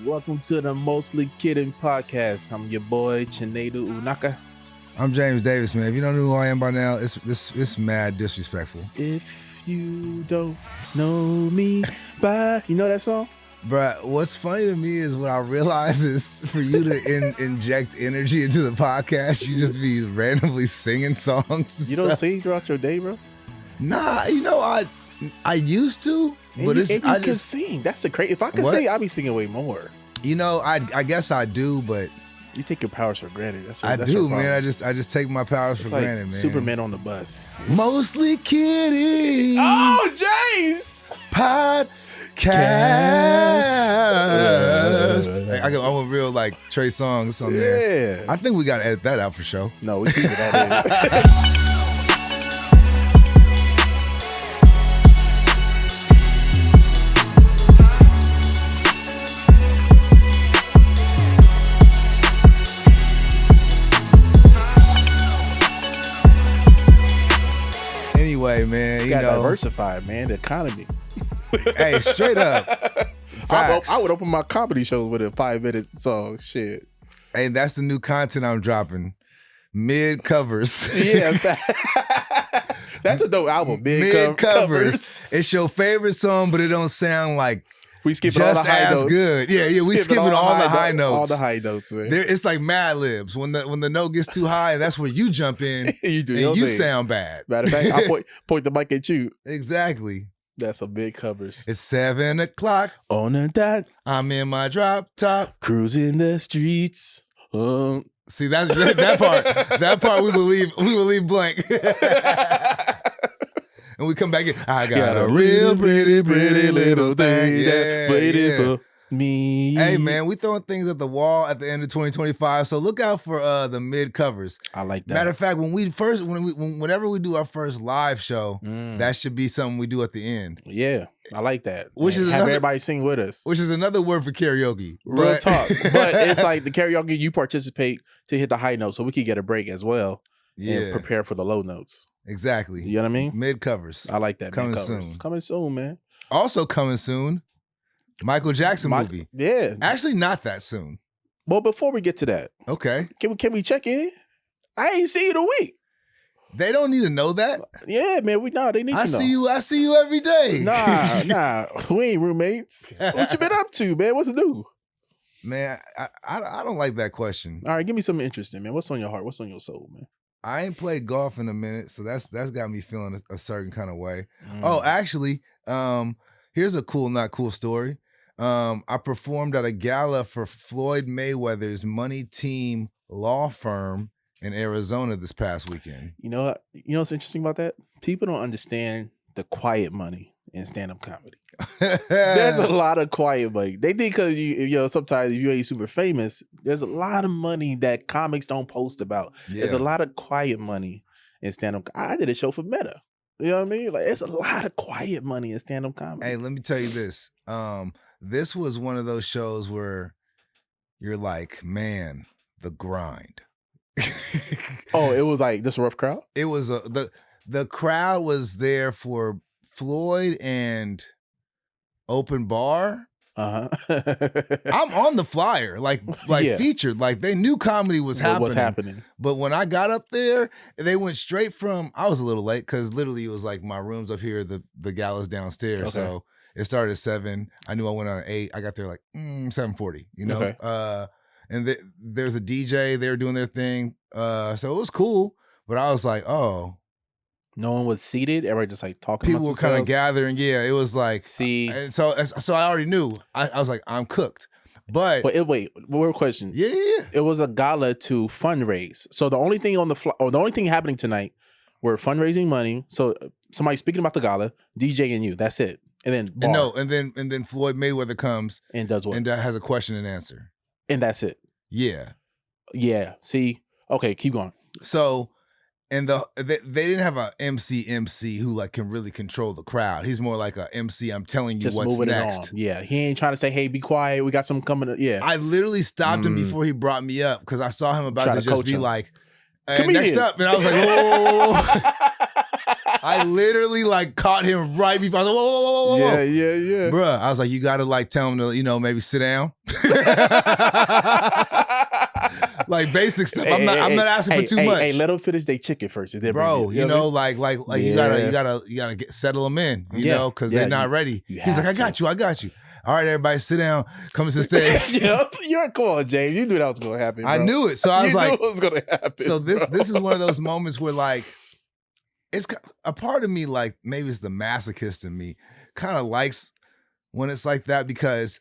Welcome to the Mostly Kidding Podcast. I'm your boy, Chinedu Unaka. I'm James Davis, man. If you don't know who I am by now, it's mad disrespectful. If you don't know me by... You know that song? Bruh, what's funny to me is what I realize is for you to inject energy into the podcast, you just be randomly singing songs. You don't sing throughout your day, bro? Nah, you know, I used to, but you can sing. That's the crazy. If I could sing, I'd be singing way more. You know, I guess I do, but you take your powers for granted. That's man. I just take my powers for granted, man. Superman on the bus. Mostly kidding. Oh, James. Podcast. I want real like Trey songs on there. I think we gotta edit that out for sure. No, we keep it that in. Anyway, man, you know, diversified, man. The economy. Hey, straight up. I would open my comedy shows with a 5-minute song. Shit. Hey, that's the new content I'm dropping. Mid covers. Yeah, that's a dope album. Mid covers. It's your favorite song, but it don't sound like we skipping all the high notes. Good. Yeah. We skipping all the high notes. All the high notes, man. It's like Mad Libs. When the note gets too high, that's where you jump in. You do. And you sound bad. Matter of fact, I point the mic at you. Exactly. That's a big covers. It's 7 o'clock on the dot. I'm in my drop top, cruising the streets. See that part. That part we believe blank. And we come back in. I got a real pretty little thing that waited for me. Hey man, we throwing things at the wall at the end of 2025. So look out for the mid covers. I like that. Matter of fact, whenever we do our first live show, that should be something we do at the end. Yeah, I like that. Which is have everybody sing with us. Which is another word for karaoke. Real talk. But it's like the karaoke, you participate to hit the high notes so we can get a break as well. Yeah. And prepare for the low notes. Exactly. You know what I mean? Mid covers. I like that. Coming soon. Coming soon, man. Also coming soon, Michael Jackson movie. Yeah. Actually, not that soon. Well, before we get to that, okay, can we check in? I ain't see you in a week. They don't need to know that. Yeah, man. They need to know. I see you every day. Nah. We ain't roommates. What you been up to, man? What's new? Man, I don't like that question. All right, give me something interesting, man. What's on your heart? What's on your soul, man? I ain't played golf in a minute, so that's got me feeling a certain kind of way. Oh, actually, here's a cool, not cool story. I performed at a gala for Floyd Mayweather's money team law firm in Arizona this past weekend. You know what's interesting about that? People don't understand the quiet money in stand-up comedy. There's a lot of quiet money. They think because sometimes if you ain't super famous, there's a lot of money that comics don't post about. Yeah. There's a lot of quiet money in stand-up. I did a show for Meta. You know what I mean? Like, there's a lot of quiet money in stand-up comedy. Hey, let me tell you this. This was one of those shows where you're like, man, the grind. Oh, it was like this rough crowd? It was the crowd was there for Floyd and open bar. I'm on the flyer, like yeah. Featured. Like they knew comedy was happening. But when I got up there, they went straight from. I was a little late because literally it was like my room's up here, the gala's downstairs. Okay. So it started at 7. I knew I went on at 8. I got there like 7:40. You know. Okay. And there's a DJ. They were doing their thing. So it was cool. But I was like, oh. No one was seated. Everybody just like talking. People were kind of gathering. Yeah, it was like. See, and so I already knew. I was like, I'm cooked. But wait, one question. Yeah. It was a gala to fundraise. So the only thing the only thing happening tonight, we're fundraising money. So somebody speaking about the gala, DJ and you. That's it. And then and then Floyd Mayweather comes and does what? And has a question and answer. And that's it. Yeah. Yeah. See. Okay. Keep going. So. And they didn't have a MC who like can really control the crowd. He's more like a MC. I'm telling you just what's next. Yeah, he ain't trying to say, "Hey, be quiet. We got something coming." Yeah, I literally stopped him before he brought me up because I saw him about to just be like, "Hey, next up," and I was like, "Whoa!" I literally like caught him right before. I was like, whoa. Yeah. Bruh, I was like, you got to like tell him to, maybe sit down. Like basic stuff. I'm not asking for too much. Hey, let them finish their chicken first. Bro, you gotta settle them in, because they're not ready. He's like, I got you. All right, everybody, sit down. Come to the stage. You're cool, James. You knew that was gonna happen. Bro. I knew it, so I was like, it was gonna happen. So this is one of those moments where like, it's a part of me, like maybe it's the masochist in me, kind of likes when it's like that because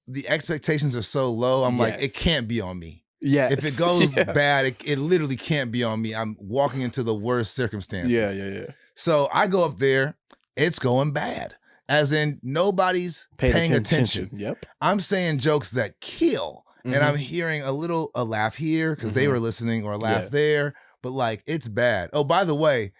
the expectations are so low. I'm like, it can't be on me. Yeah. If it goes bad, it literally can't be on me. I'm walking into the worst circumstances. Yeah. So I go up there, it's going bad. As in nobody's paying attention. Yep. I'm saying jokes that kill. And I'm hearing a laugh here because they were listening or a laugh there. But like, it's bad. Oh, by the way,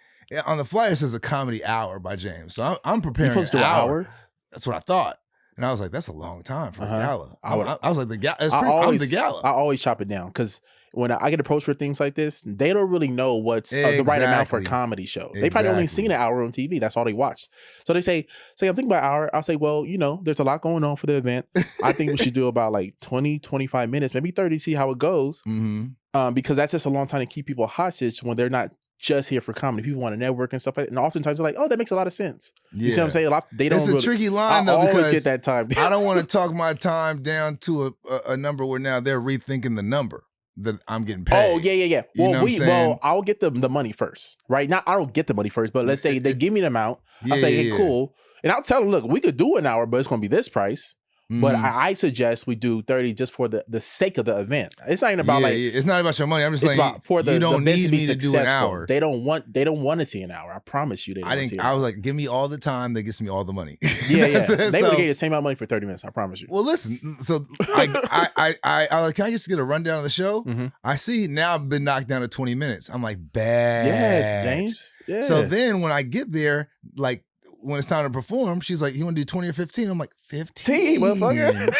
on the flyer it says a comedy hour by James. So I'm preparing an hour. That's what I thought. And I was like, that's a long time for a gala. I was like, I'm the gala. I always chop it down because when I get approached for things like this, they don't really know what's the right amount for a comedy show. They probably only seen an hour on TV. That's all they watched. So they say, I'm thinking about an hour. I'll say, well, there's a lot going on for the event. I think we should do about like 20, 25 minutes, maybe 30, see how it goes. Because that's just a long time to keep people hostage when they're not just here for comedy. People want to network and stuff like that. And oftentimes they're like, oh, that makes a lot of sense. You see what I'm saying? It's a tricky line though, because always get that time. I don't want to talk my time down to a number where now they're rethinking the number that I'm getting paid. Oh, yeah. Well, I'll get the money first, right? I don't get the money first, but let's say they give me the amount. I'll say, hey, cool. And I'll tell them, look, we could do an hour, but it's going to be this price. But I suggest we do 30 just for the sake of the event. It's not even about it's not about your money. I'm just saying you don't need me to do an hour. They don't want to see an hour. I promise you they don't see an hour. I was like, give me all the time that gets me all the money. Yeah. They would get the same amount of money for 30 minutes, I promise you. Well, listen, so I like, can I just get a rundown of the show? I see now I've been knocked down to 20 minutes. I'm like, bad. Yes, James. Yeah. So then when I get there, like, when it's time to perform, she's like, you want to do 20 or 15? I'm like, 15, motherfucker.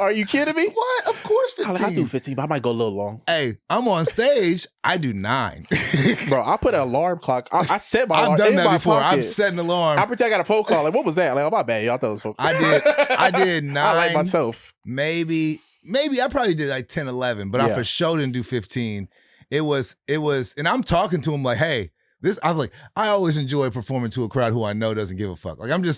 Are you kidding me? What? Of course 15. I'll do 15, but I might go a little long. Hey, I'm on stage. I do 9. Bro, I put an alarm clock. I set my alarm. I've done that before. I've set an alarm. I pretend I got a phone call. Like, what was that? Like, oh, my bad. Y'all thought it was phone call. I did 9. I like myself. Maybe I probably did like 10, 11, but I for sure didn't do 15. It was, and I'm talking to him like, hey, I was like, I always enjoy performing to a crowd who I know doesn't give a fuck. Like I'm being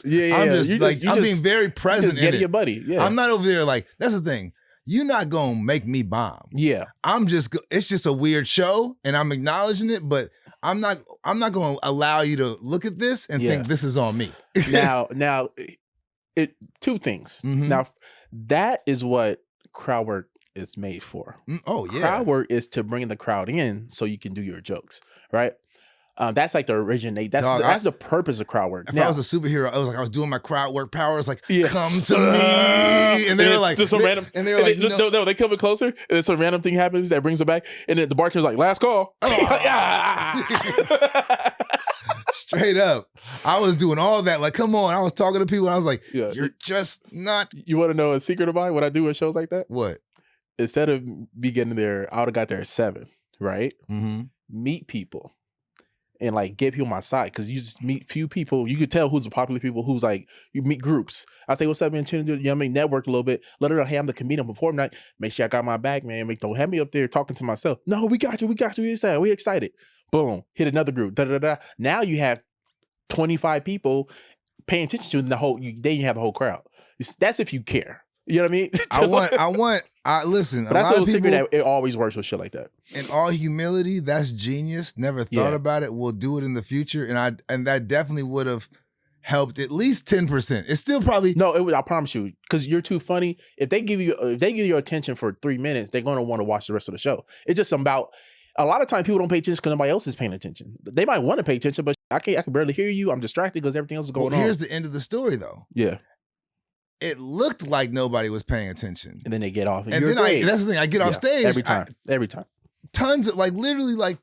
very present. Just getting your buddy. Yeah. I'm not over there like, that's the thing. You're not gonna make me bomb. Yeah. It's just a weird show and I'm acknowledging it, but I'm not gonna allow you to look at this and think this is on me. now two things. Now that is what crowd work is made for. Oh yeah. Crowd work is to bring the crowd in so you can do your jokes, right? That's like the originate. That's the purpose of crowd work. If I was a superhero, I was doing my crowd work powers, like come to me, and they were like, random, and they were like, no, they come in closer, and then some random thing happens that brings them back, and then the bartender's like, last call. Straight up, I was doing all that. Like, come on, I was talking to people. And I was like, you're just not. You want to know a secret of mine? What I do with shows like that? What? Instead of me getting there, I would have got there at 7. Right? Meet people. And like get people on my side because you just meet few people. You could tell who's the popular people, who's like you meet groups. I say, what's up, man? Network a little bit. Let her know, hey, I'm the comedian before night. Make sure I got my back, man. Don't have me up there talking to myself. No, we got you. We excited. Boom. Hit another group. Now you have 25 people paying attention to the whole. Then you have the whole crowd. That's if you care. You know what I mean? Listen, but that's a little secret that it always works with shit like that. In all humility, that's genius. Never thought about it. We'll do it in the future. And that definitely would have helped at least 10%. It's still probably no, I promise you, because you're too funny. If they give you your attention for 3 minutes, they're gonna want to watch the rest of the show. It's just about a lot of times people don't pay attention because nobody else is paying attention. They might want to pay attention, but I can barely hear you. I'm distracted because everything else is going on. Here's the end of the story though. Yeah. It looked like nobody was paying attention. And then they get off. And then that's the thing. I get off stage. Every time. tons of like literally like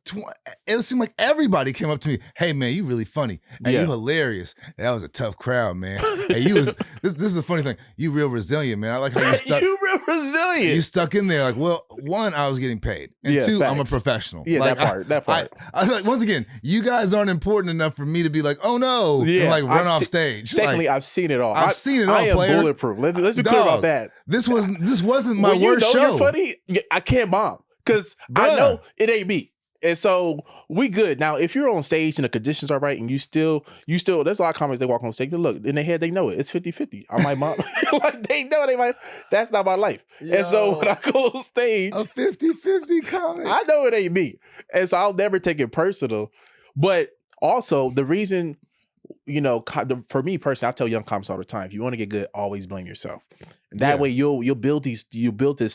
it seemed like everybody came up to me. Hey man, you really funny. Hey, you hilarious. That was a tough crowd, man. Hey, you was this is a funny thing. You real resilient, man. I like how you stuck. You real resilient. You stuck in there. Like, well, one, I was getting paid, and two, facts. I'm a professional. Yeah, like, that part. I like once again, you guys aren't important enough for me to be like, oh no, and like run off stage. Secondly, like, I've seen it all. I've seen it all. I am player. bulletproof. Let's be clear about that. This wasn't my worst show. You're funny. I can't bomb because I know it ain't me. And so we good. Now, if you're on stage and the conditions are right and you still, there's a lot of comics they walk on stage and look, in their head, they know it. It's 50-50. I might mom. Like they know that's not my life. Yo, and so when I go on stage, a 50-50 comic. I know it ain't me. And so I'll never take it personal. But also the reason, for me personally, I tell young comics all the time, if you want to get good, always blame yourself. That way you'll build this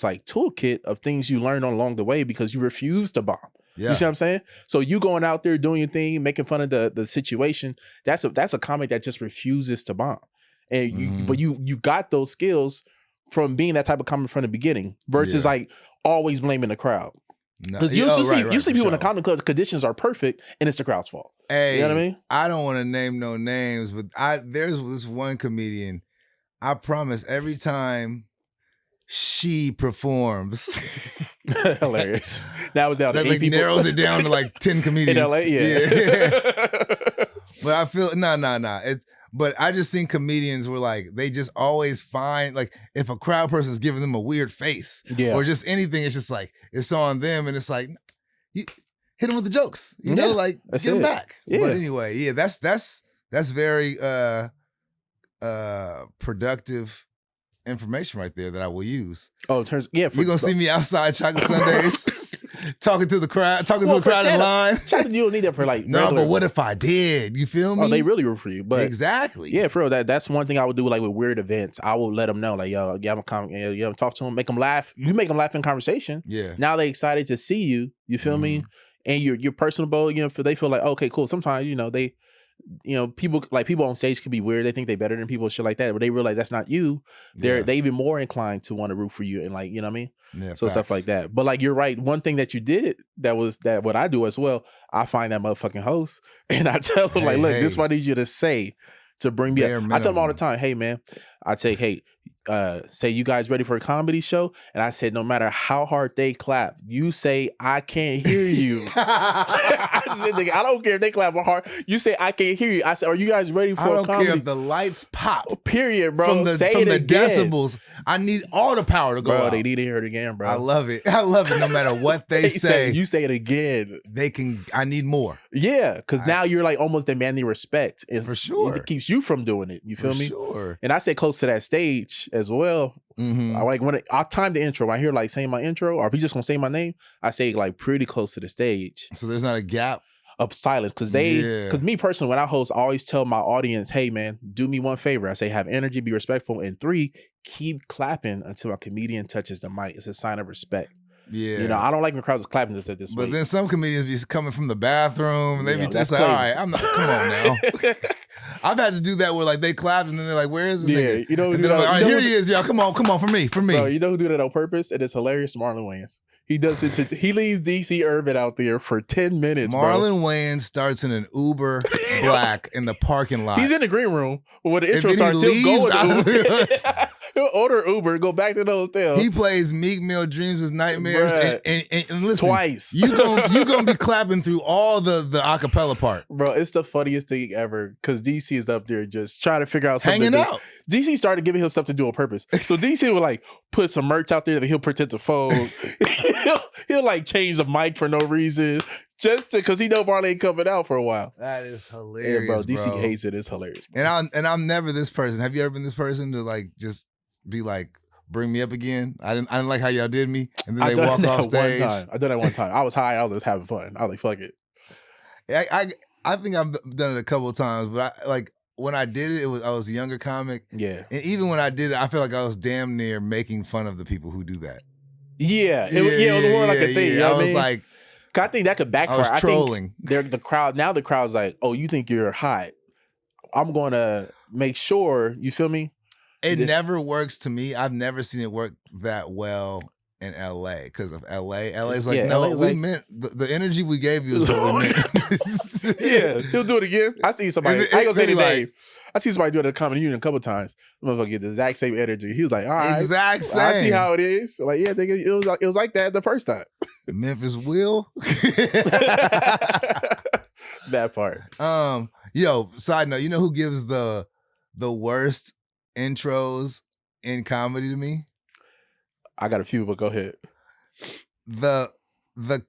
like toolkit of things you learn along the way because you refuse to bomb. Yeah. You see what I'm saying? So you going out there doing your thing, making fun of the situation. That's a comic that just refuses to bomb. And but you got those skills from being that type of comic from the beginning versus like always blaming the crowd. Because you see people in the comedy club, conditions are perfect and it's the crowd's fault. Hey, you know what I mean? I don't want to name no names, but there's this one comedian. I promise every time she performs. Hilarious. That was down to 8 like people. Narrows it down to like 10 comedians. In LA, yeah. But I feel, but I just think comedians were like, they just always find, like, if a crowd person's giving them a weird face or just anything, it's just like, it's on them. And it's like, you hit them with the jokes, you know, like, get them back. Yeah. But anyway, that's very productive information right there that I will use. Oh, you're gonna see me outside Chocolate Sundays talking to the crowd in line. Chocolate, you don't need that for like no, but what if I did? You feel me? Oh, they really root for you. But exactly. Yeah, for real. That's one thing I would do like with weird events. I will let them know, like, yo, I'm a comic, talk to them, make them laugh. You make them laugh in conversation. Yeah. Now they excited to see you. You feel me? And you're personable, they feel like, okay, cool. Sometimes, they people on stage can be weird. They think they're better than people, shit like that. But they realize that's not you. They even more inclined to want to root for you and like, you know what I mean? Yeah, so facts. Stuff like that. But like, you're right. One thing that you did that what I do as well, I find that motherfucking host and I tell them look, this is what I need you to say to bring me up. I tell them all the time, hey man, I say, hey, say you guys ready for a comedy show? And I said, no matter how hard they clap, you say, I can't hear you. I said, nigga, I don't care if they clap hard. You say, I can't hear you. I said, are you guys ready for a comedy? I don't care if the lights pop. Period, bro. From the decibels. I need all the power to go out. They need to hear it again, bro. I love it. No matter what they say. You say it again. I need more. Yeah, because now you're like almost demanding respect. For sure. It keeps you from doing it. You feel me? Sure. And I say close to that stage as well. I like I'll time the intro. I hear like saying my intro, or if he's just gonna say my name, I say like pretty close to the stage. So there's not a gap of silence because me personally, when I host, I always tell my audience, hey man, do me one favor. I say have energy, be respectful, and 3, keep clapping until a comedian touches the mic. It's a sign of respect. Yeah, I don't like when crowds are clapping this way. But then some comedians be coming from the bathroom and they be just like, all right, come on now. I've had to do that where like they clap and then they're like, where is this nigga? And then I'm like, all right, here he is, y'all. Come on, for me. Bro, you know who do that on purpose? And it's hilarious. Marlon Wayans. He does it. He leaves DC Urban out there for 10 minutes. Marlon Wayans starts in an Uber Black in the parking lot. He's in the green room. But when the intro starts, he'll go in Uber. He'll order Uber, go back to the hotel. He plays Meek Mill Dreams as Nightmares. And listen, twice. You gonna be clapping through all the acapella part. Bro, it's the funniest thing ever because DC is up there just trying to figure out something. Hanging out. DC started giving him stuff to do on purpose. So DC would like put some merch out there that he'll pretend to fold. he'll like change the mic for no reason. Just because he know Marley ain't coming out for a while. That is hilarious, bro. DC hates it. It's hilarious. Bro. And I'm never this person. Have you ever been this person to like just be like, bring me up again? I didn't like how y'all did me, and then they walk off stage. I done that one time. I was high. I was just having fun. I was like, fuck it. I think I've done it a couple of times, but when I did it, I was a younger comic. Yeah. And even when I did it, I feel like I was damn near making fun of the people who do that. Yeah. It was more like a thing. You know what I mean? Like, I think that could backfire. I was trolling. I think the crowd's like, oh, you think you're hot? I'm going to make sure, you feel me? It never works to me. I've never seen it work that well in LA because of LA. LA's like, yeah, no, LA is we like- meant the energy we gave you is what we meant. Yeah, he'll do it again. I see somebody. And I ain't gonna say the like- name. I see somebody do it at the Comedy Union a couple times. The motherfucker get the exact same energy. He was like, all right, Exact same. I see how it is. Like, yeah, nigga, it was like that the first time. Memphis Will. That part. Yo, side note, you know who gives the worst intros in comedy to me? I got a few, but go ahead. The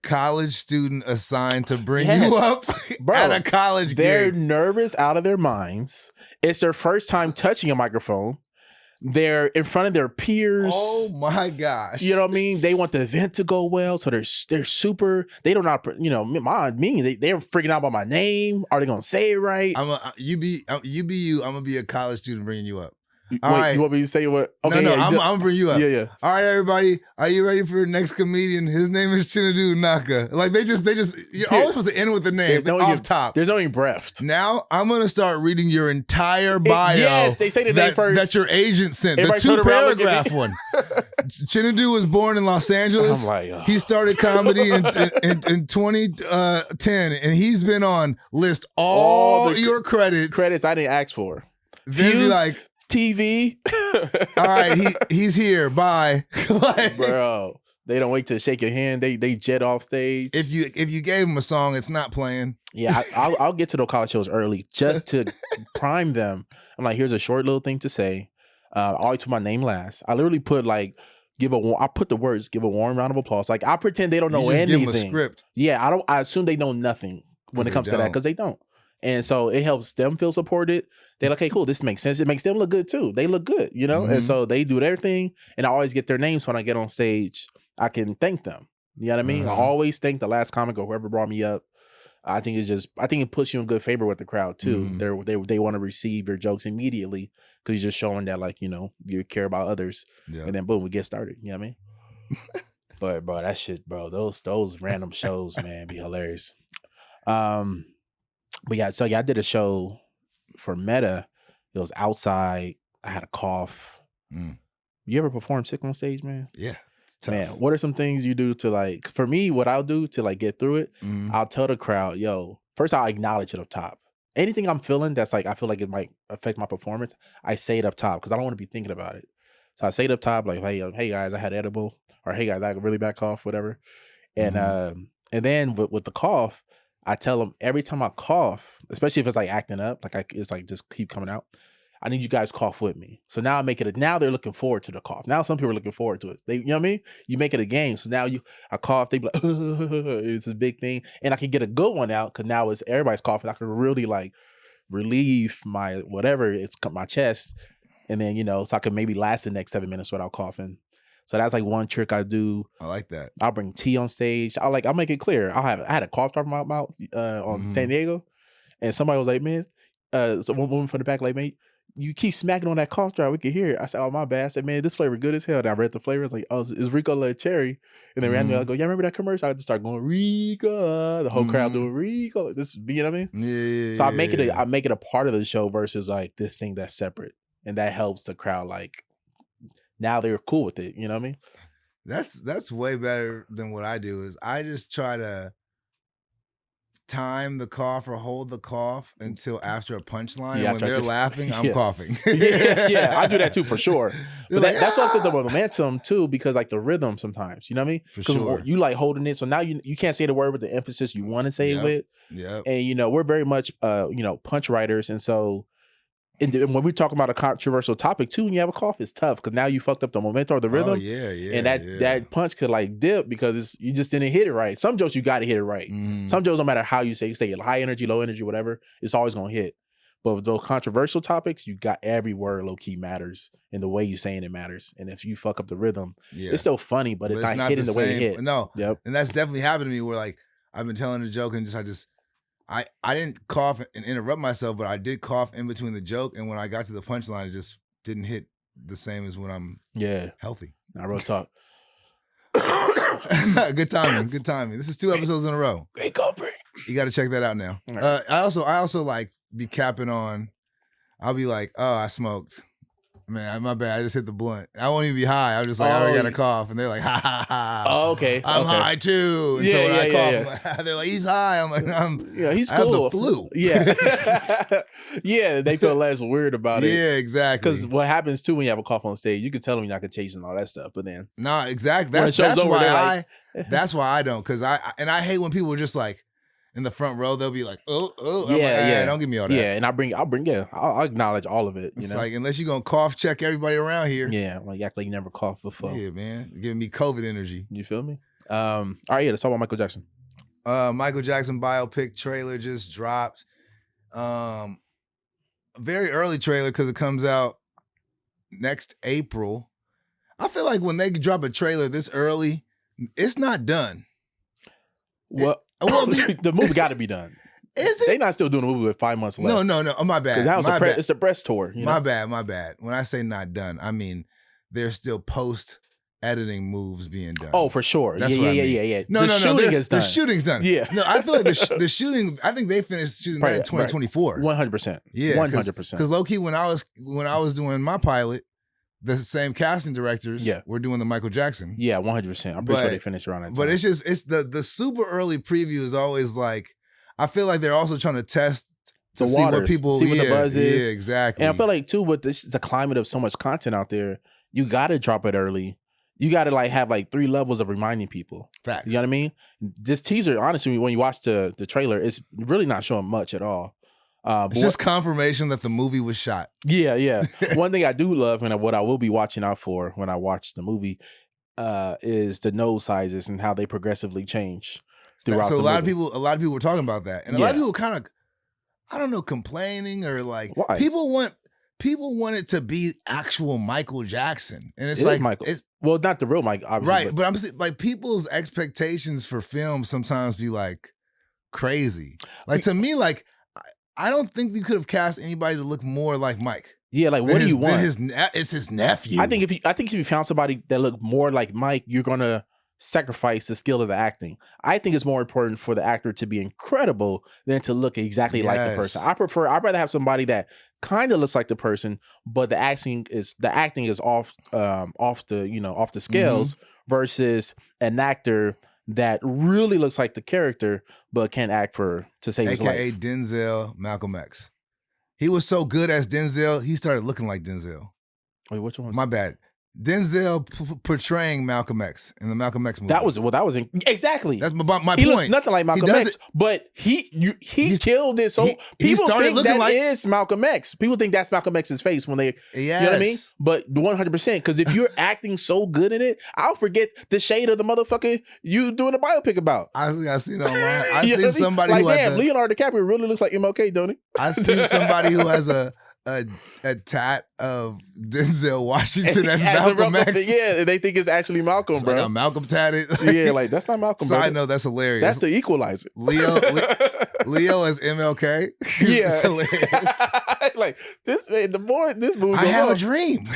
college student assigned to bring Yes. you up Bro, at a college They're gig. nervous out of their minds. It's their first time touching a microphone. They're in front of their peers. Oh my gosh. You know what I mean? They want the event to go well, so they're super. They don't know, they're freaking out about my name. Are they gonna say it right? You be you. I'm gonna be a college student bringing you up. Wait, All right. you want me to say what? Okay, no, yeah, I'm gonna bring you up. Yeah. All right, everybody, are you ready for your next comedian? His name is Chinadu Naka. Like they just you're always supposed to end with the name off top. There's no any breath. Now I'm gonna start reading your entire bio. Yes, they say the name first. That your agent sent. Everybody the 2-paragraph turn around, one. Chinadu was born in Los Angeles. I'm like, oh. He started comedy in 2010, and he's been on list all your credits. Credits I didn't ask for. Then be like, TV. all right, he's here. Bye. Like, bro, they don't wait to shake your hand. They jet off stage. if you gave him a song, it's not playing. Yeah, I'll get to those college shows early just to prime them. I'm like, here's a short little thing to say. I always put my name last. I literally put like I put the words give a warm round of applause. Like I pretend they don't know anything. Give them a script. Yeah, I assume they know nothing when it comes to that because they don't. And so it helps them feel supported. They're like, okay, cool, this makes sense. It makes them look good too. They look good, you know? And so they do their thing. And I always get their names when I get on stage. I can thank them. You know what I mean? I always thank the last comic or whoever brought me up. I think it puts you in good favor with the crowd too. They want to receive your jokes immediately because you're just showing that like, you care about others. Yeah. And then boom, we get started. You know what I mean? But bro, that shit, bro, those random shows, man, be hilarious. But yeah, so I did a show for Meta. It was outside. I had a cough. You ever perform sick on stage, man? Yeah. It's tough. Man, what are some things you do to like, for me, what I'll do to like get through it, I'll tell the crowd, yo, first I'll acknowledge it up top. Anything I'm feeling that's like, I feel like it might affect my performance, I say it up top because I don't want to be thinking about it. So I say it up top, like, hey guys, I had edible, or hey guys, I had a really bad cough, whatever. And then with the cough, I tell them every time I cough, especially if it's like acting up, like it's like just keep coming out. I need you guys cough with me. So now I make it now they're looking forward to the cough. Now some people are looking forward to it. You know what I mean? You make it a game. So now I cough, they be like, it's a big thing. And I can get a good one out because now it's everybody's coughing. I can really like relieve my whatever, it's my chest. And then, so I can maybe last the next 7 minutes without coughing. So that's like one trick I do. I like that. I'll bring tea on stage. I'll make it clear. I had a cough drop in my mouth on San Diego, and somebody was like, "Man," so one woman from the back like, "Man, you keep smacking on that cough drop. We can hear it." I said, "Oh my bad." I said, "Man, this flavor good as hell." And I read the flavor. It's like, "Oh, it's Rico La Cherry." And then randomly I go, "Yeah, remember that commercial?" I just start going Rico. The whole crowd doing Rico. This, you know what I mean? Yeah. So I make it a part of the show versus like this thing that's separate, and that helps the crowd like. Now they're cool with it, you know what I mean? That's way better than what I do. Is I just try to time the cough or hold the cough until after a punchline. And when they're laughing, I'm coughing. yeah, I do that too for sure. But like, that fucks up the momentum too, because like the rrhythm sometimes, you know what I mean? For sure. You like holding it, so now you can't say the word with the emphasis you want to say it with. Yeah. And we're very much punch writers, and so. And when we talk about a controversial topic too, when you have a cough, it's tough because now you fucked up the momentum or the rhythm. Oh, yeah. And that punch could like dip because you just didn't hit it right. Some jokes you got to hit it right. Some jokes, no matter how you say high energy, low energy, whatever, it's always gonna hit. But with those controversial topics, you got every word low key matters, and the way you saying it matters. And if you fuck up the rhythm, it's still funny, but it's not hitting the way it hit. No, yep. And that's definitely happened to me where like I've been telling a joke and I didn't cough and interrupt myself, but I did cough in between the joke. And when I got to the punchline, it just didn't hit the same as when I'm healthy. Now, real talk. Good timing. This is 2 episodes in a row. Great company. You got to check that out now. Right. I also like be capping on. I'll be like, oh, I smoked. Man, my bad. I just hit the blunt. I won't even be high. I'm just like, I already got a cough. And they're like, ha, ha, ha. Oh, okay. I'm high too. And so when I cough, I'm like, they're like, he's high. I'm like, he's I cool. have the flu. Yeah. Yeah, they feel less weird about it. Yeah, exactly. Because what happens too when you have a cough on stage, you can tell them you're not contagious and all that stuff. But then. No, exactly. That's why I don't. Because I hate when people are just like, in the front row, they'll be like, oh. Yeah. Don't give me all that. Yeah, and I'll acknowledge all of it. It's like, unless you're going to cough check everybody around here. Yeah, like act like you never coughed before. Yeah, man. You're giving me COVID energy. You feel me? All right, let's talk about Michael Jackson. Michael Jackson biopic trailer just dropped. Very early trailer because it comes out next April. I feel like when they drop a trailer this early, it's not done. Well, the movie got to be done. Is it? They not still doing the movie with 5 months left. No. Oh, my bad. Because it's the press tour. My bad. When I say not done, I mean there's still post-editing moves being done. Oh, for sure. That's yeah. No, the shooting is done. The shooting's done. Yeah. No, I feel like the shooting. I think they finished shooting that in 2024. 100%. Yeah, 100%. Because low key, when I was doing my pilot, the same casting directors were doing the Michael Jackson. Yeah, 100%. I'm pretty sure they finished around that time. But it's the super early preview is always like, I feel like they're also trying to test to see what people see what the buzz is. Yeah, exactly. And I feel like too, with the climate of so much content out there, you got to drop it early. You got to have 3 levels of reminding people. Facts. You know what I mean? This teaser, honestly, when you watch the trailer, it's really not showing much at all. It's just confirmation that the movie was shot. Yeah. One thing I do love, and what I will be watching out for when I watch the movie, is the nose sizes and how they progressively change throughout. So a lot of people were talking about that, and a lot of people kind of, I don't know, complaining or like why? People want it to be actual Michael Jackson, and it's it like is Michael. Well, not the real Mike, obviously. Right, but I'm saying, like, people's expectations for film sometimes be like crazy. Like, to me, like, I don't think you could have cast anybody to look more like Mike. Yeah, like, what do you want? It's his nephew. I think if you found somebody that looked more like Mike, you're gonna sacrifice the skill of the acting. I think it's more important for the actor to be incredible than to look exactly like the person. I'd rather have somebody that kind of looks like the person, but the acting is off the scales versus an actor that really looks like the character but can't act to save his life. AKA Denzel Malcolm X. He was so good as Denzel, he started looking like Denzel. Wait, which one? My bad. Denzel portraying Malcolm X in the Malcolm X movie. Exactly. That's my point. He looks nothing like Malcolm X, but he killed it. So people think that is Malcolm X. People think that's Malcolm X's face when they, you know what I mean? But 100%, because if you're acting so good in it, I'll forget the shade of the motherfucker you doing a biopic about. I seen it online. I seen somebody who has Leonardo DiCaprio really looks like MLK, don't he? I seen somebody who has a tat of Denzel Washington as Malcolm X. Yeah, they think it's actually Malcolm, bro. I got Malcolm tatted. Yeah, like, that's not Malcolm. Side note, that's hilarious. That's the equalizer. Leo as MLK. Yeah, it's hilarious. Like, the more this movie goes I have on, a dream.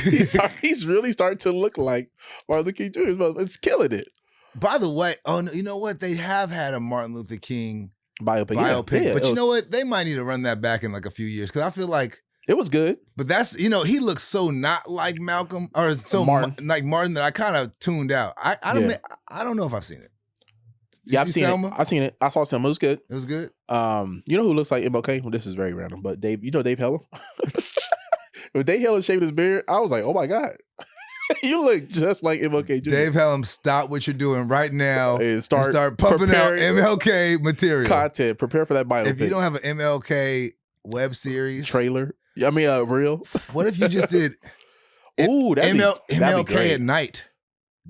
he's really starting to look like Martin Luther King Jr. It's killing it. By the way, you know what? They have had a Martin Luther King biopic, but you know what? They might need to run that back in like a few years, because I feel like it was good. But that's, he looks so not like Malcolm or so like Martin that I kind of tuned out. I don't know if I've seen it. I've seen Selma? I've seen it. I saw Selma. It was good. It was good. You know who looks like MLK? Well, this is very random, but Dave Hellum? When Dave Hellum shaved his beard, I was like, oh my God. You look just like MLK Jr. Dave Hellum, stop what you're doing right now and start pumping out MLK material. Content. Prepare for that biopic. If you don't have an MLK web series. Trailer. I mean, reel. What if you just did MLK at night?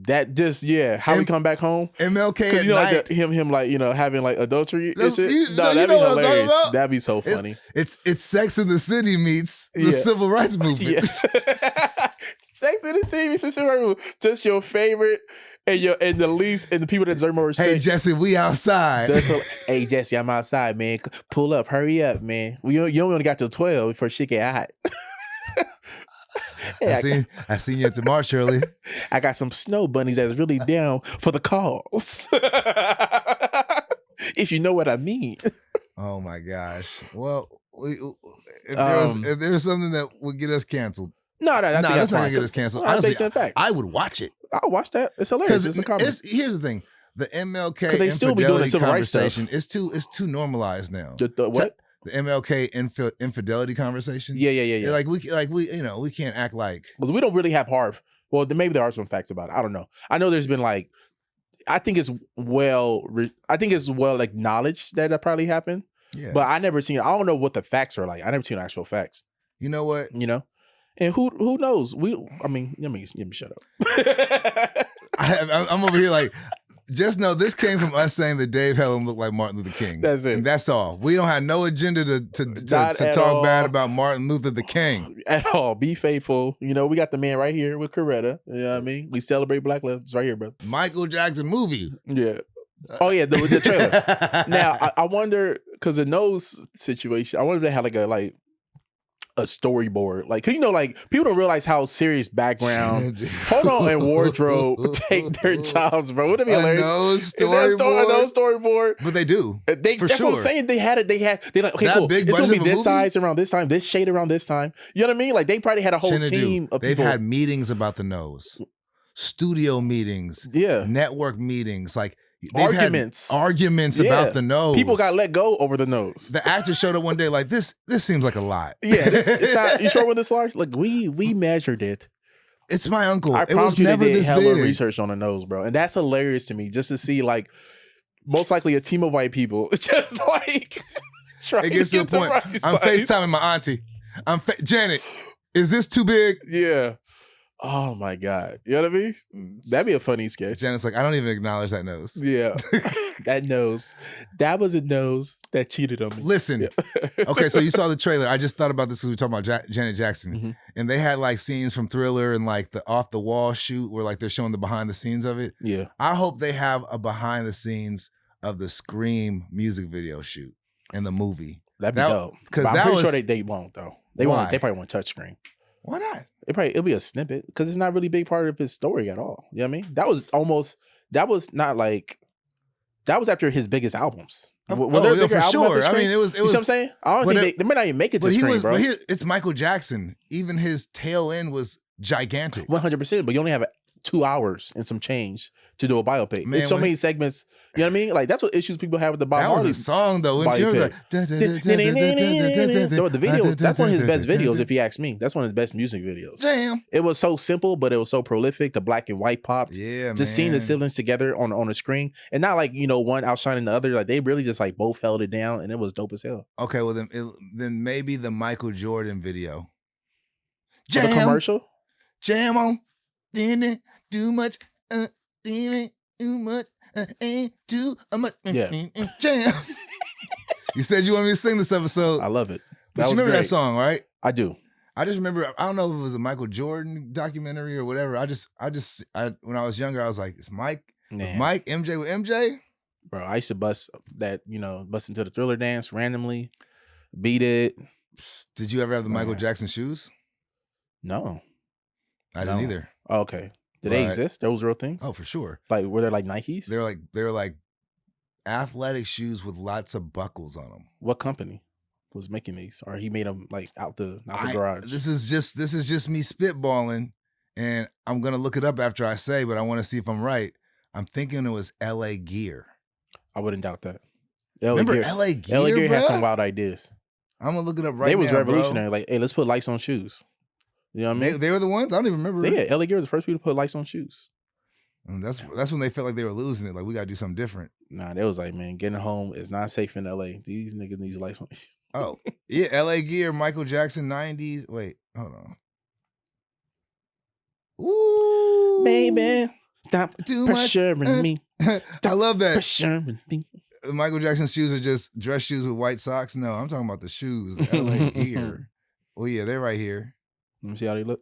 That just, how we come back home. MLK at night. Like him having like adultery and shit. That'd be hilarious. That'd be so funny. It's Sex in the City meets the Civil Rights Movement. Sex in the City meets the Civil Rights Movement. Just your favorite and the least and the people that deserve more respect. Hey Jesse, we outside. Hey Jesse, I'm outside, man. Pull up, hurry up, man. You only got till 12 before shit get hot. Hey, I seen you at the march earlier. I got some snow bunnies that's really down for the cause. If you know what I mean. Oh my gosh. Well, if there was something that would get us canceled. No, that's not gonna get us canceled. Honestly, I would watch it. I'll watch that. It's hilarious. It's a comedy. Here's the thing: the MLK they still be doing the civil rights conversation is too normalized now. The what? The MLK infidelity conversation. Yeah. Like we we can't act like, because we don't really have hard. Well, maybe there are some facts about it. I don't know. I know there's been like, I think it's well acknowledged that probably happened. Yeah. But I never seen. I don't know what the facts are like. I never seen actual facts. You know what? And who knows? Let me shut up. I'm over here like, just know this came from us saying that Dave Helen looked like Martin Luther King. That's it. And that's all. We don't have no agenda to talk bad about Martin Luther the King. At all. Be faithful. We got the man right here with Coretta. You know what I mean? We celebrate Black Lives. It's right here, bro. Michael Jackson movie. Yeah. Oh yeah, the trailer. Now I wonder, because the nose situation, I wonder if they had like a storyboard, like, cause people don't realize how serious background, hold on, and wardrobe take their jobs, bro. Wouldn't it be hilarious? A nose storyboard, but they do. That's what I'm saying. They had it. They're like, okay, cool. It's gonna be this size around this time, this shade around this time. You know what I mean? Like they probably had a whole team of people. They've had meetings about the nose, studio meetings, network meetings, like. Arguments about the nose. People got let go over the nose. The actor showed up one day like, this seems like a lot. Yeah, it's not. You sure with this large? Like we measured it. It's my uncle. I it was never this big. Research on the nose, bro, and that's hilarious to me. Just to see like most likely a team of white people just like trying it gets to a point. I'm FaceTiming my auntie. Janet. Is this too big? Yeah. Oh my God. You know what I mean? That'd be a funny sketch. Janet's like, I don't even acknowledge that nose. Yeah. That nose. That was a nose that cheated on me. Listen. Yeah. Okay, so you saw the trailer. I just thought about this because we were talking about Janet Jackson. Mm-hmm. And they had like scenes from Thriller and like the off the wall shoot where like they're showing the behind the scenes of it. Yeah. I hope they have a behind the scenes of the Scream music video shoot and the movie. That'd be dope. Because I'm pretty sure they won't though. They probably won't touch Scream. Why not? It'll be a snippet because it's not really a big part of his story at all. You know what I mean? That was after his biggest albums. Was there a bigger album sure. I mean, it was. You know what I'm saying? I don't think they might not even make it to Scream, bro. But it's Michael Jackson. Even his tail end was gigantic. 100%. But you only have 2 hours and some change to do a biopic. Man, there's so many segments. You know what I mean? Like that's what issues people have with the Bob Marley. That was a song though. The video. That's one of his best videos, if you ask me. That's one of his best music videos. Damn. It was so simple, but it was so prolific. The black and white popped. Yeah, just seeing the siblings together on a screen, and not like one outshining the other. Like they really just like both held it down, and it was dope as hell. Okay, well then maybe the Michael Jordan video. The commercial. Jam on. Didn't do much. Didn't do much. Ain't too much. Yeah. Jam. You said you wanted me to sing this episode. I love it. But you remember that song, right? I do. I just remember. I don't know if it was a Michael Jordan documentary or whatever. I when I was younger, I was like, "It's Mike, MJ with MJ." Bro, I used to bust into the Thriller dance randomly, beat it. Did you ever have the Michael Jackson shoes? No, I didn't either. Oh, okay. Did they exist? Those real things? Oh, for sure. Like, were they like Nikes? They're like athletic shoes with lots of buckles on them. What company was making these? Or he made them like out the garage? This is just me spitballing, and I'm gonna look it up after I say, but I want to see if I'm right. I'm thinking it was LA Gear. I wouldn't doubt that. Remember LA Gear? LA Gear had some wild ideas. I'm gonna look it up right now. They was revolutionary. Bro. Like, hey, let's put lights on shoes. You know what I mean? They were the ones? I don't even remember. Yeah, LA Gear was the first people to put lights on shoes. And that's when they felt like they were losing it. Like, we got to do something different. Nah, they was like, man, getting home is not safe in LA. These niggas need lights on. Oh, yeah, LA Gear, Michael Jackson, 90s. Wait, hold on. Ooh. Baby, stop pressuring me. I love that. Pressuring me. Michael Jackson's shoes are just dress shoes with white socks. No, I'm talking about the shoes. LA Gear. Oh, yeah, they're right here. Let me see how they look.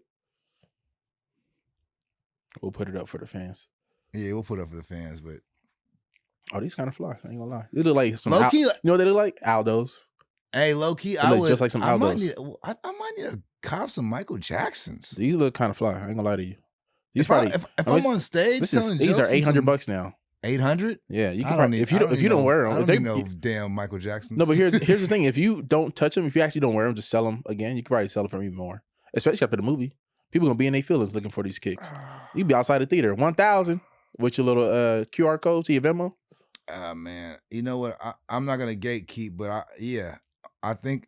We'll put it up for the fans. Yeah, we'll put it up for the fans, but these kind of fly. I ain't gonna lie. They look like some low key. You know what they look like? Aldos. Hey, low key, I would just like some Aldos. I might need to cop some Michael Jacksons. These look kind of fly. I ain't gonna lie to you. These if I'm on stage, these are $800 now. 800? Yeah, you can probably, if you don't wear them, I don't need no damn Michael Jackson. No, but here's the thing: if you don't touch them, if you actually don't wear them, just sell them again. You can probably sell them for even more, especially after the movie. People gonna be in their feelings looking for these kicks. You be outside the theater, 1,000 with your little QR code to your Venmo. Man, you know what? I'm not gonna gatekeep, but I think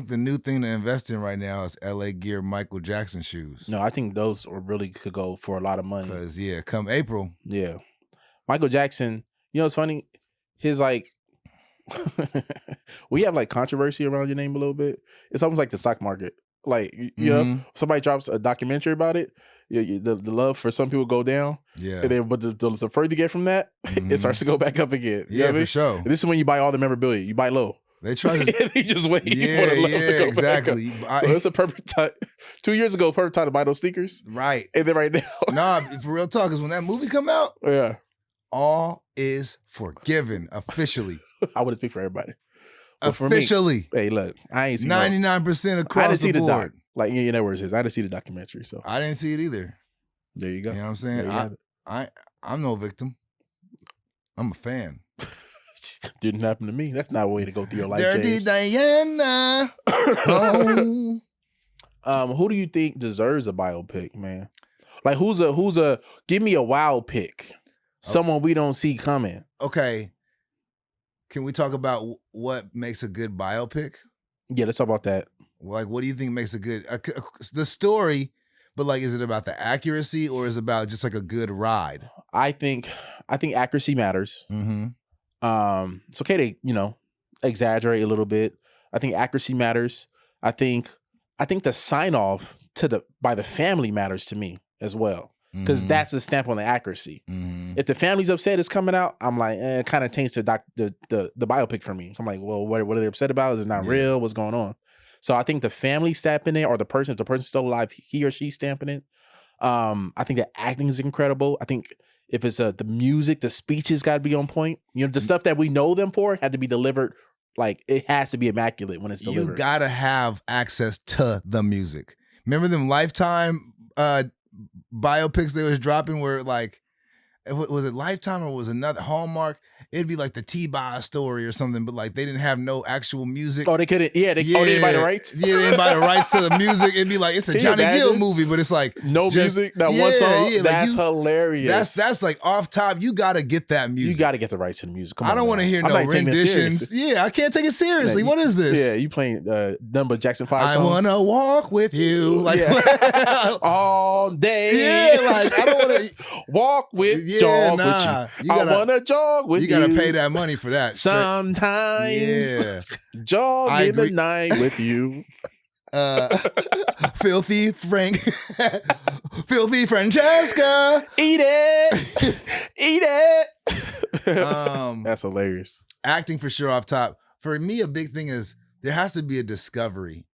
the new thing to invest in right now is LA Gear Michael Jackson shoes. No, I think those really could go for a lot of money. Because come April, Michael Jackson. You know, it's funny. His like, we have like controversy around your name a little bit. It's almost like the stock market. Like you know, somebody drops a documentary about it. The love for some people go down. Yeah. And then, but the further you get from that, it starts to go back up again. You know what I mean? For sure. And this is when you buy all the memorabilia. You buy low. They try to. You just wait for the love to go exactly. back up. So it's a perfect time. 2 years ago, perfect time to buy those sneakers. Right. And then right now. Nah, for real talk, because when that movie come out, all is forgiven officially. I wouldn't speak for everybody. Officially. For me, hey, look, I ain't seen 99% across the board. Doc. Like, you know where it is. I didn't see the documentary, so I didn't see it either. There you go. You know what I'm saying? I'm no victim. I'm a fan. Didn't happen to me. That's not a way to go through your life. Dirty Diana. Oh. Who do you think deserves a biopic, man? Like who's a give me a wild pick. Someone we don't see coming. Okay. Can we talk about what makes a good biopic? Yeah, let's talk about that. Like, what do you think makes a good the story? But like, is it about the accuracy or is it about just like a good ride? I think accuracy matters. Mm-hmm. It's okay to exaggerate a little bit. I think accuracy matters. I think the sign off by the family matters to me as well. Because that's the stamp on the accuracy. Mm-hmm. If the family's upset it's coming out, I'm like, it kind of taints the biopic for me. I'm like, well, what are they upset about? Is it not real? What's going on? So I think the family stamping it, or if the person's still alive, he or she stamping it. I think the acting is incredible. I think if it's the music, the speeches got to be on point. You know, the stuff that we know them for had to be delivered. Like, it has to be immaculate when it's delivered. You gotta have access to the music. Remember them Lifetime biopics they was dropping where like, was it Lifetime or was another Hallmark? It'd be like the T-Boz story or something, but like they didn't have no actual music. Oh, they couldn't. Yeah, they didn't buy the rights. Yeah, they didn't buy the rights to the music. It'd be like it's a Johnny Gill movie, but it's like no music, not one song. Yeah, that's hilarious. That's like off top. You gotta get that music. You gotta get the rights to the music. Come on, I don't want to hear no renditions. Yeah, I can't take it seriously. What is this? Yeah, you playing number Jackson 5 songs. I wanna walk with you like all day. Yeah, like I don't want to walk with jog with you. I wanna jog with you. You gotta pay that money for that. Sometimes jog in the night with you. Filthy Francesca. Eat it. That's hilarious. Acting for sure off top. For me, a big thing is there has to be a discovery.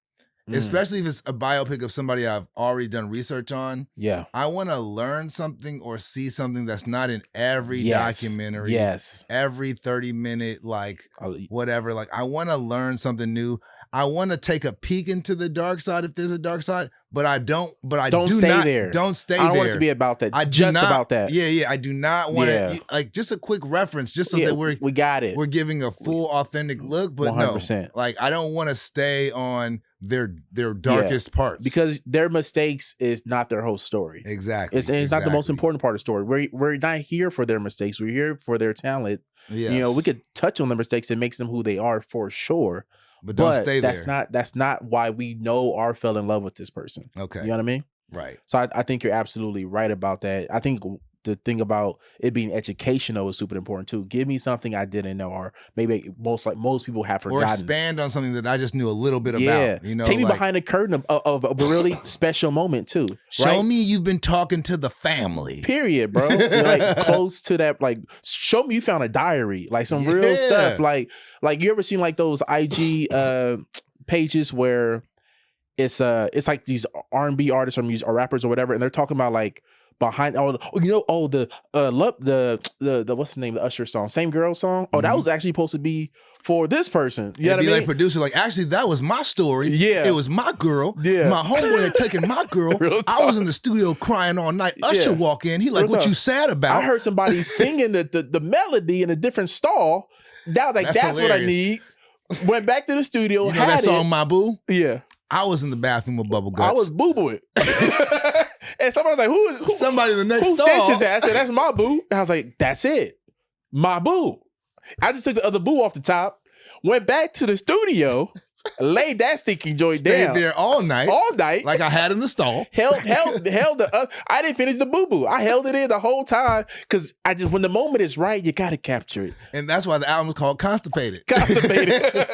Especially if it's a biopic of somebody I've already done research on. Yeah. I want to learn something or see something that's not in every documentary. Yes. Every 30-minute, like, whatever. Like, I want to learn something new. I want to take a peek into the dark side if there's a dark side, but I don't stay there. Don't stay there. I don't want it to be about that. About that. Yeah. I do not want to, like, just a quick reference, just so that we got it. We're giving a full, authentic look, but 100%. No. Like, I don't want to stay on their darkest parts, because their mistakes is not their whole story. Exactly. It's not the most important part of the story. We're not here for their mistakes. We're here for their talent. Yes. You know, we could touch on the mistakes. It makes them who they are for sure. But don't stay there. That's not why we know or fell in love with this person. Okay. You know what I mean? Right. So I think you're absolutely right about that. I think the thing about it being educational is super important too. Give me something I didn't know, or maybe most people have forgotten. Or expand on something that I just knew a little bit about. You know, take me behind the curtain of a really special moment too. Show me you've been talking to the family. Period, bro. Like close to that. Like show me you found a diary, like some real stuff. Like you ever seen like those IG pages where it's like these R&B artists or rappers or whatever, and they're talking about like behind the what's the name of the Usher song, Same Girl song. Oh, that was actually supposed to be for this person. You know what I mean? Like producer, like actually that was my story. Yeah, it was my girl. Yeah, my homeboy had taken my girl. I was in the studio crying all night. Usher walk in. He like, what you sad about? I heard somebody singing the melody in a different stall. That was like, that's what I need. Went back to the studio. You know that song, My Boo? Yeah. I was in the bathroom with Bubble Guts. I was boo-booing. And somebody was like, who somebody in the next who stall sent his ass? I said, that's my boo. And I was like, that's it. My boo. I just took the other boo off the top, went back to the studio, laid that stinking joint down. Stayed there all night. All night. Like I had in the stall. Held the I didn't finish the boo-boo. I held it in the whole time because when the moment is right, you got to capture it. And that's why the album is called Constipated. Constipated.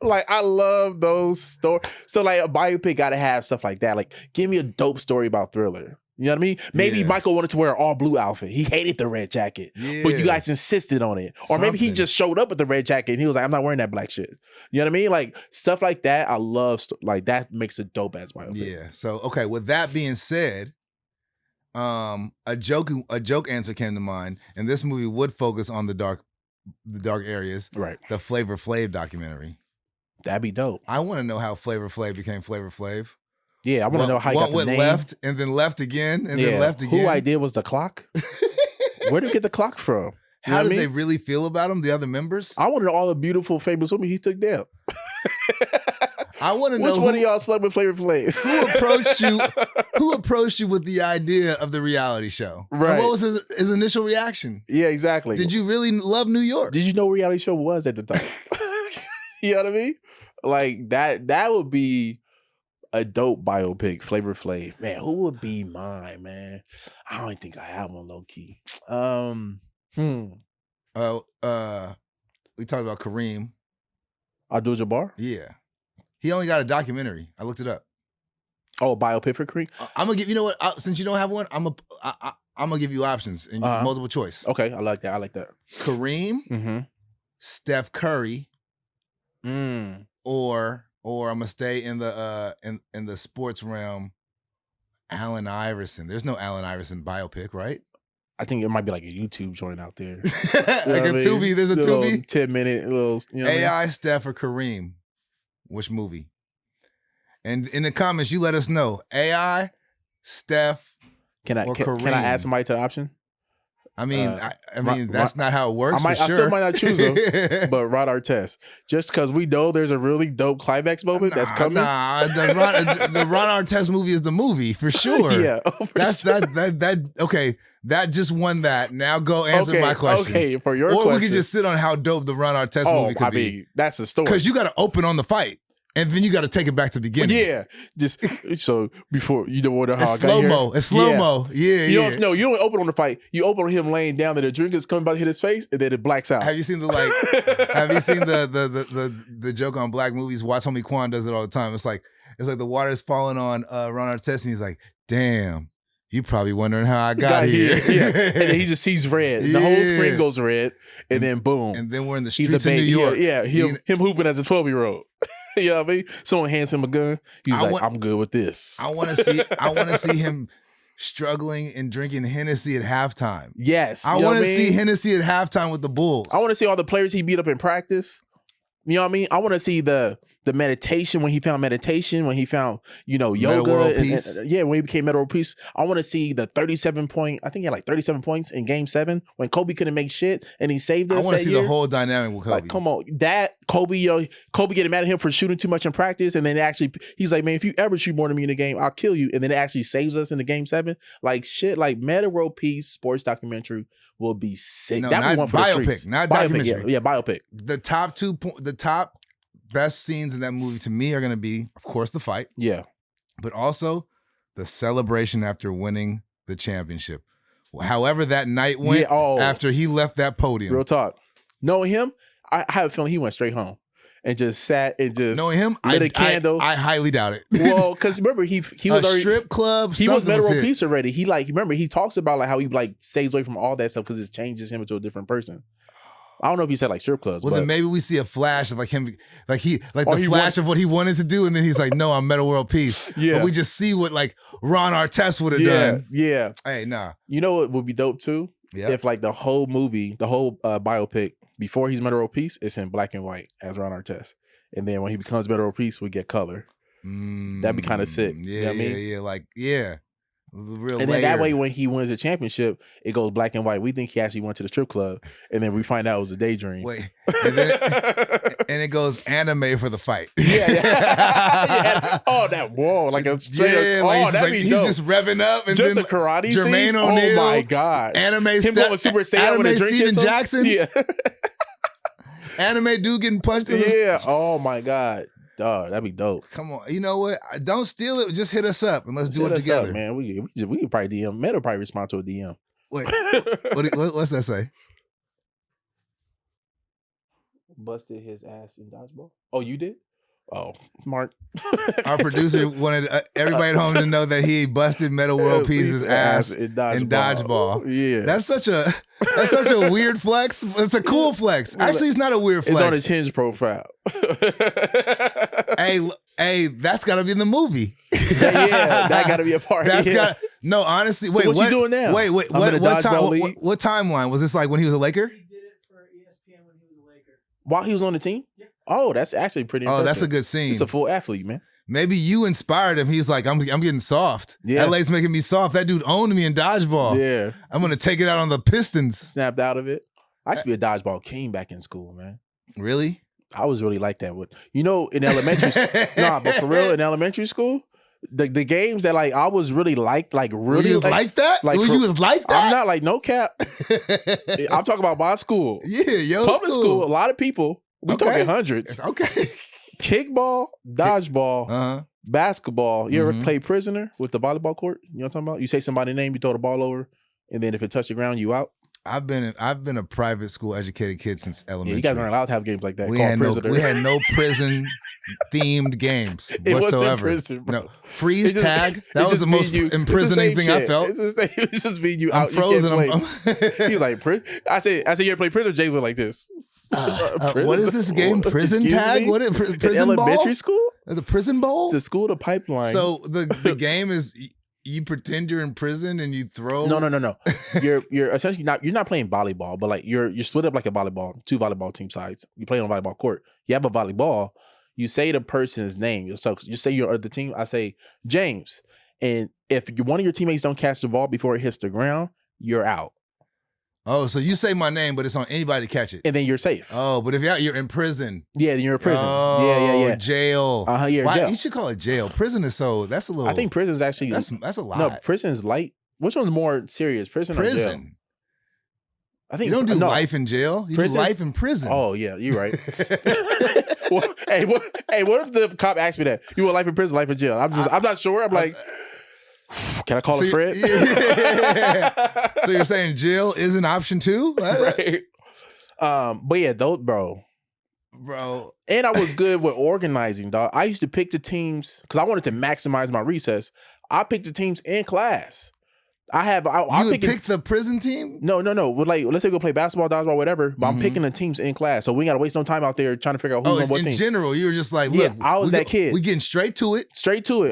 Like, I love those stories. So, like, a biopic got to have stuff like that. Like, give me a dope story about Thriller. You know what I mean? Maybe Michael wanted to wear an all blue outfit. He hated the red jacket, but you guys insisted on it. Or maybe he just showed up with the red jacket and he was like, I'm not wearing that black shit. You know what I mean? Like, stuff like that. I love, like, that makes a dope ass biopic. Yeah. So, okay. With that being said, a joke answer came to mind, and this movie would focus on the dark areas. Right. The Flavor Flav documentary. That'd be dope. I want to know how Flavor Flav became Flavor Flav. Yeah, I want to know how he got the name. Left and then left again and then left again. Who idea was the clock? Where did he get the clock from? How did they really feel about him, the other members? I want to know all the beautiful, famous women he took down. I want to know which one of y'all slept with Flavor Flav. Who approached you with the idea of the reality show? Right. And what was his initial reaction? Yeah, exactly. Did you really love New York? Did you know what reality show was at the time? You know what I mean? Like, that would be a dope biopic, Flavor Flav. Man, who would be mine, man? I don't think I have one, low key. We talked about Kareem Abdul-Jabbar? Yeah. He only got a documentary. I looked it up. Oh, a biopic for Kareem? I'm gonna give, you know what? Since you don't have one, I'm gonna give you options and multiple choice. Okay, I like that. Kareem, Steph Curry, or I'm gonna stay in the sports realm. Allen Iverson. There's no Allen Iverson biopic, right? I think it might be like a YouTube joint out there. Like a Tubi. There's a Tubi. 10-minute little. You know AI, Steph, or Kareem. Which movie? And in the comments, you let us know. AI, Steph, or Kareem. Can I add somebody to the option? I mean, that's not how it works. I still might not choose him, but Ron Artest, just because we know there's a really dope climax moment that's coming. The Ron Artest movie is the movie for sure. Yeah, that. Okay, that just won that. Now go answer my question. Okay, for your question, or we could just sit on how dope the Ron Artest movie could be. That's a story because you got to open on the fight. And then you got to take it back to the beginning. Yeah, just so before you don't wonder how I got here. It's slow-mo. Yeah. You don't open on the fight. You open on him laying down, and the drink is coming about to hit his face, and then it blacks out. Have you seen the joke on black movies? Watch Homie Quan does it all the time. It's like the water's falling on Ron Artest, and he's like, "Damn, you probably wondering how I got here." Yeah, and then he just sees red. The whole screen goes red, and then boom. And then we're in the streets of New York. Yeah, him hooping as a 12-year-old. You know what I mean? Someone hands him a gun. He's like, I'm good with this. I want to see him struggling and drinking Hennessy at halftime. Yes. I want to see Hennessy at halftime with the Bulls. I want to see all the players he beat up in practice. You know what I mean? I want to see the meditation, when he found meditation, when he found, yoga. When he became Meta World Peace. I want to see the 37-point, I think he had like 37 points in Game 7 when Kobe couldn't make shit and he saved us. I want to see the whole dynamic with Kobe. Like, come on. Kobe getting mad at him for shooting too much in practice, and then he's like, man, if you ever shoot more than me in the game, I'll kill you. And then it actually saves us in the Game 7. Like, shit, like Meta World Peace sports documentary will be sick. No, that not one for biopic, the streets. not documentary. Yeah, biopic. The top best scenes in that movie to me are going to be, of course, the fight. Yeah. But also the celebration after winning the championship. However that night went after he left that podium. Real talk. Knowing him, I have a feeling he went straight home and just sat and just knowing him, lit a candle. I highly doubt it. Well, because remember, he was already strip club. He was Meta World Peace already. He remember, he talks about like how he like stays away from all that stuff because it changes him into a different person. I don't know if he said like strip clubs. Well, then maybe we see a flash of like him, of what he wanted to do, and then he's like, "No, I'm Meta World Peace." Yeah, but we just see what like Ron Artest would have done. Yeah. Hey, nah. You know what would be dope too? Yeah. If like the whole movie, the whole biopic before he's Meta World Peace, it's in black and white as Ron Artest, and then when he becomes Meta World Peace, we get color. That'd be kind of sick. Yeah, you know what I mean? Yeah. Real and then that way, when he wins the championship, it goes black and white. We think he actually went to the strip club, and then we find out it was a daydream. Wait, and it goes anime for the fight. Yeah. Oh, that wall, like a straight. Like that'd be dope. He's just revving up, and just then a karate Jermaine scene. O'Neal, oh my god, anime him going Super Saiyan with a drink. Steven Jackson. Yeah. Anime dude getting punched. Yeah. Oh my god. Dog, that'd be dope. Come on, you know what? Don't steal it. Just hit us up and let's do it together, man. We could probably DM. Meta probably respond to a DM. Wait, what's that say? Busted his ass in dodgeball. Oh, you did? Oh, Mark. Our producer wanted everybody at home to know that he busted Meta World Peace's ass in dodgeball. Yeah, that's such a weird flex. It's a cool flex. Actually, it's not a weird flex. It's on his Hinge profile. Hey, that's got to be in the movie. Yeah, that got to be a part. No, honestly. So wait, what you doing now? Wait. What timeline was this? Like when he was a Laker? He did it for ESPN when he was a Laker. While he was on the team? Yeah. Oh, that's actually pretty impressive. Oh, that's a good scene. He's a full athlete, man. Maybe you inspired him. He's like, I'm getting soft. Yeah. LA's making me soft. That dude owned me in dodgeball. Yeah. I'm going to take it out on the Pistons. Snapped out of it. I used to be a dodgeball king back in school, man. Really? I was really like that. In elementary school. Nah, but for real, in elementary school, the games that like I was really liked, like really. You was like that? Like you was like that? I'm not like no cap. I'm talking about my school. Yeah, yo. Public school, a lot of people. We talking hundreds. Okay. Kickball, dodgeball, basketball. You ever play prisoner with the volleyball court? You know what I'm talking about? You say somebody's name, you throw the ball over, and then if it touches the ground, you out. I've been a private school educated kid since elementary. Yeah, you guys aren't allowed to have games like that. We had no prison themed games whatsoever. Prison, no freeze tag. That was the most imprisoning thing I felt. It's just being you I'm out. Frozen. He was like, I said, you ever play prison? James was like this. What is this game? Prison tag? Me? What is prison in elementary ball? school? There's a prison bowl? The school to pipeline. So the game is you pretend you're in prison and you throw. No. You're essentially you're not playing volleyball, but like you're split up like a volleyball, 2 volleyball team sides. You play on a volleyball court. You have a volleyball. You say the person's name. So you say you're the team. I say James, and if one of your teammates don't catch the ball before it hits the ground, you're out. Oh, so you say my name, but it's on anybody to catch it. And then you're safe. Oh, but if you're in prison. Yeah, then you're in prison. Oh, yeah. Jail. Yeah, jail. You should call it jail. Prison is that's a little. I think prison is actually. That's a lot. No, prison is light. Which one's more serious? Prison or jail? I think you don't do life in jail. You do life in prison. Oh, yeah, you're right. What if the cop asked me that? You want life in prison, life in jail? I'm not sure. I'm like, can I call a friend? Yeah. So you're saying jail is an option too? Right. But yeah, those bro. And I was good with organizing, dog. I used to pick the teams because I wanted to maximize my recess. I picked the teams in class. I pick the prison team? No. Like, let's say we go play basketball, dodgeball, whatever. But I'm picking the teams in class, so we ain't gotta waste no time out there trying to figure out who's on what team. In general, you were just like, look, I was that kid. We getting straight to it.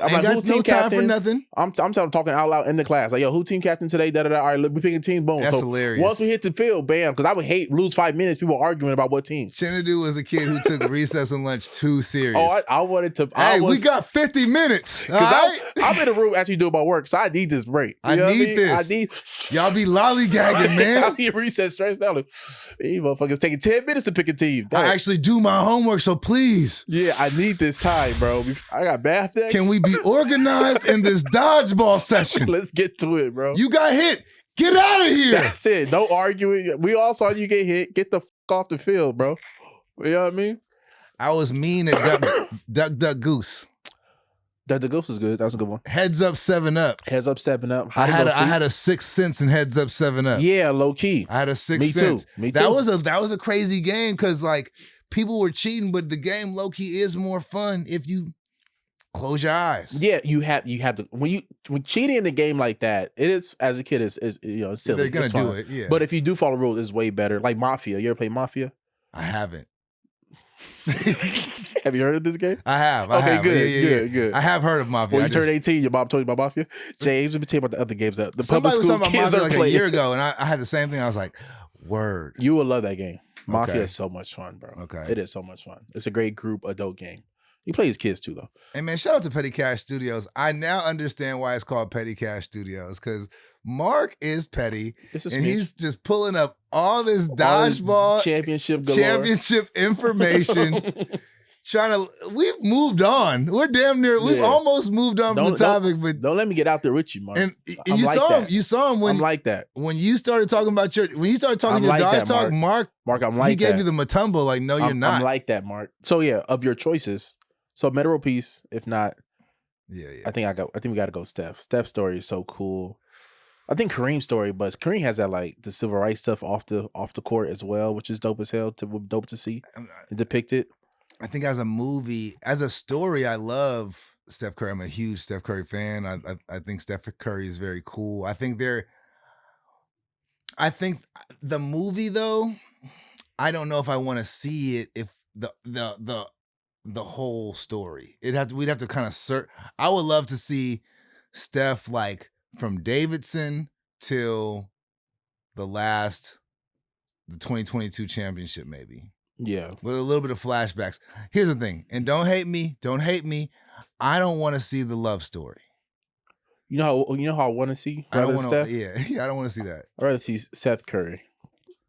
I'm like, who's team captain? For nothing. I'm talking out loud in the class. Like, yo, who team captain today? Da da da. All right, we picking team. Boom. That's hilarious. Once we hit the field, bam. Because I would hate lose 5 minutes. People arguing about what team. Shenadu was a kid who took recess and lunch too serious. Oh, I wanted to. We got 50 minutes. Because I'm in the room actually doing my work, so I need this break. I need this. Y'all be lollygagging, man. I'll be recess stressed out. Like, these motherfuckers taking 10 minutes to pick a team. I actually do my homework, so please. Yeah, I need this time, bro. I got math next. Can we be organized in this dodgeball session? Let's get to it, bro. You got hit. Get out of here. That's it. No arguing. We all saw you get hit. Get the off the field, bro. You know what I mean? I was mean at Duck Goose. The Goose is good. That was a good one. Heads Up 7 Up. Heads Up 7 Up. I had a sixth sense in Heads Up 7 Up. Yeah, low key. I had a sixth sense. Me too. That was a crazy game because like people were cheating, but the game low key is more fun if you close your eyes. Yeah, you have to when cheating in a game like that, it is as a kid is silly. They're gonna do it, yeah. But if you do follow rules, it's way better. Like Mafia. You ever play Mafia? I haven't. Have you heard of this game? I have. Good. I have heard of Mafia. When you turned 18, your mom told you about Mafia. James, let me tell you about the other games that the public Somebody was school talking about kids Mafia are like playing. a year ago, and I had the same thing. I was like, word. You will love that game. Mafia is so much fun, bro. Okay. It is so much fun. It's a great group adult game. He plays his kids too, though. Hey man, shout out to Petty Cash Studios. I now understand why it's called Petty Cash Studios, because Mark is petty, and he's just pulling up all this dodgeball championship information. We've moved on. We're damn near. We've almost moved on from the topic, but don't let me get out there with you, Mark. And you saw him. You saw him when I'm like that. When you started talking about your Dodge talk, Mark. I'm like he gave you the Matumbo. Like, no, you're not. I'm like that, Mark. So yeah, of your choices, so Metro Peace. If not, yeah. I think we got to go Steph. Steph's story is so cool. I think Kareem's story, but Kareem has that like the civil rights stuff off the court as well, which is dope as hell. Dope to see and depicted. I think as a movie, as a story, I love Steph Curry. I'm a huge Steph Curry fan. I think Steph Curry is very cool. I think the movie though, I don't know if I want to see it if the whole story. We'd have to kind of search. I would love to see Steph like from Davidson till the 2022 championship, maybe. Yeah. With a little bit of flashbacks. Here's the thing, and don't hate me. I don't want to see the love story. You know how I want to see? I don't want to. Yeah, I don't want to see that. I'd rather see Seth Curry.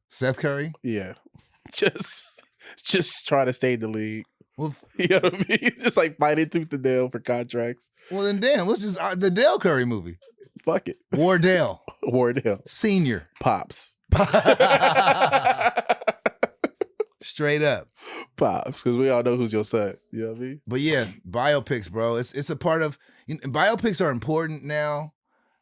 Seth Curry? Yeah. Just try to stay in the league. Well, you know what I mean? Just like fighting tooth and nail for contracts. Well, then damn, let's just the Dale Curry movie. Fuck it. Wardell Senior. Pops. Straight up. Pops, because we all know who's your son. You know what I mean? But yeah, biopics, bro. It's a part of, biopics are important now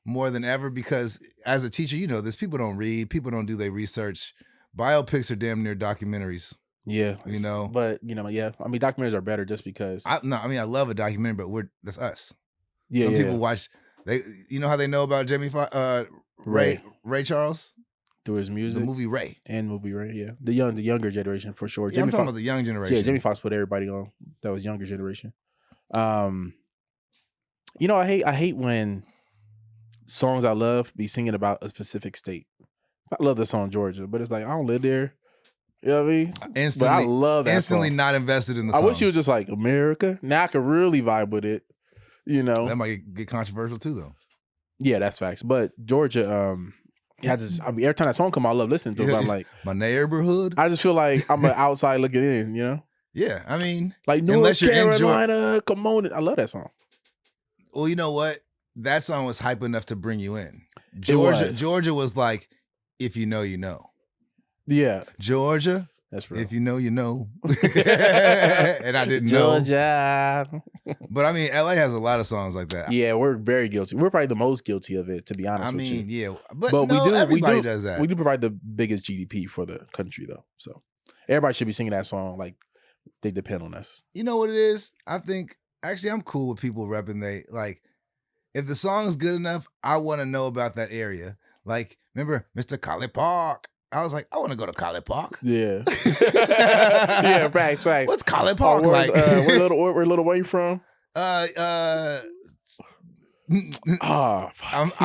more than ever because as a teacher, you know this, people don't read, people don't do their research. Biopics are damn near documentaries. Yeah. But, yeah. I mean, documentaries are better just because. I love a documentary, but that's us. Yeah. Some people watch, how they know about Ray Charles? Through his music, the movie Ray, yeah, the younger generation for sure. Yeah, I'm talking about the young generation. Yeah, Jamie Foxx put everybody on. That was younger generation. I hate when songs I love be singing about a specific state. I love the song Georgia, but it's like I don't live there. You know what I mean? Instantly, but I love that instantly song. Not invested in the song. I wish he was just like America. Now I could really vibe with it. That might get controversial too, though. Yeah, that's facts. But Georgia, every time that song come out, I love listening to it. But I'm like, my neighborhood. I just feel like I'm an outside looking in, Yeah, I mean, like North Carolina, come on. I love that song. Well, you know what? That song was hype enough to bring you in. Georgia was like, if you know, you know. Yeah. Georgia. That's real. If you know, you know. And I didn't know. Georgia. But I mean, LA has a lot of songs like that. Yeah, we're very guilty. We're probably the most guilty of it, to be honest with you. Yeah. But everybody does that. We do provide the biggest GDP for the country, though. So everybody should be singing that song like they depend on us. You know what it is? I think, actually, I'm cool with people repping if the song is good enough, I want to know about that area. Like, remember Mr. College Park? I was like, I want to go to College Park. Yeah. Yeah, facts. What's College Park like? Where Little Wayne from? I